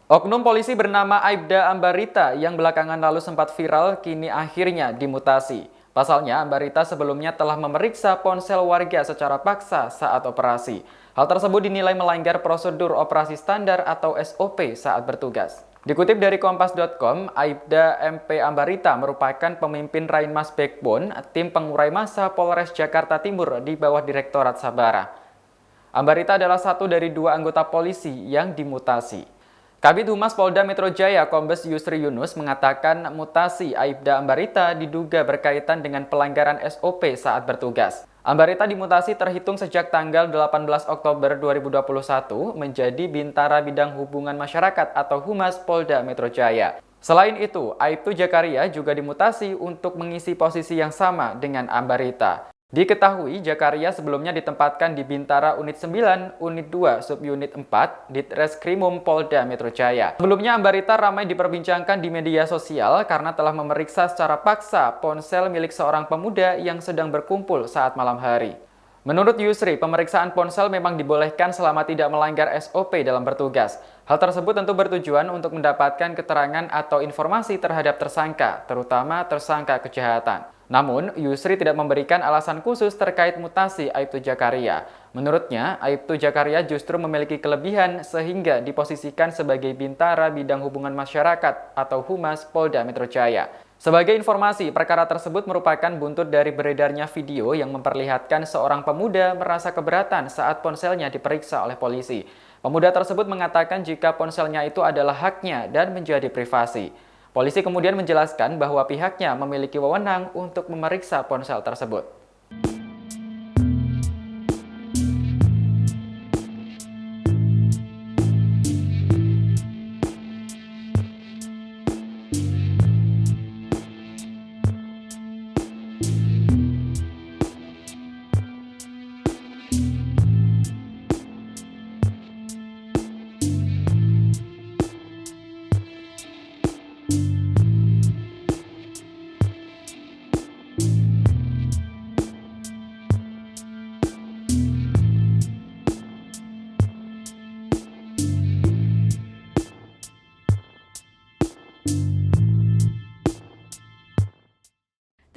Oknum polisi bernama Aibda Ambarita yang belakangan lalu sempat viral kini akhirnya dimutasi. Pasalnya, Ambarita sebelumnya telah memeriksa ponsel warga secara paksa saat operasi. Hal tersebut dinilai melanggar prosedur operasi standar atau SOP saat bertugas. Dikutip dari Kompas.com, Aibda MP Ambarita merupakan pemimpin Rainmas Backbone, tim pengurai massa Polres Jakarta Timur di bawah Direktorat Sabara. Ambarita adalah satu dari dua anggota polisi yang dimutasi. Kabid Humas Polda Metro Jaya Kombes Yusri Yunus mengatakan mutasi Aibda Ambarita diduga berkaitan dengan pelanggaran SOP saat bertugas. Ambarita dimutasi terhitung sejak tanggal 18 Oktober 2021 menjadi Bintara Bidang Hubungan Masyarakat atau Humas Polda Metro Jaya. Selain itu, Aibtu Jakaria juga dimutasi untuk mengisi posisi yang sama dengan Ambarita. Diketahui, Jakaria sebelumnya ditempatkan di Bintara Unit 9, Unit 2, Subunit 4, Ditreskrimum Polda Metro Jaya. Sebelumnya, Ambarita ramai diperbincangkan di media sosial karena telah memeriksa secara paksa ponsel milik seorang pemuda yang sedang berkumpul saat malam hari. Menurut Yusri, pemeriksaan ponsel memang dibolehkan selama tidak melanggar SOP dalam bertugas. Hal tersebut tentu bertujuan untuk mendapatkan keterangan atau informasi terhadap tersangka, terutama tersangka kejahatan. Namun, Yusri tidak memberikan alasan khusus terkait mutasi Aibtu Jakaria. Menurutnya, Aibtu Jakaria justru memiliki kelebihan sehingga diposisikan sebagai Bintara Bidang Hubungan Masyarakat atau Humas Polda Metro Jaya. Sebagai informasi, perkara tersebut merupakan buntut dari beredarnya video yang memperlihatkan seorang pemuda merasa keberatan saat ponselnya diperiksa oleh polisi. Pemuda tersebut mengatakan jika ponselnya itu adalah haknya dan menjadi privasi. Polisi kemudian menjelaskan bahwa pihaknya memiliki wewenang untuk memeriksa ponsel tersebut.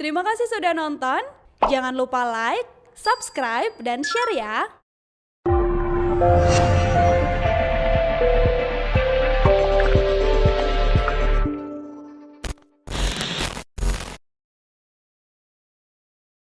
Terima kasih sudah nonton. Jangan lupa like, subscribe, dan share ya.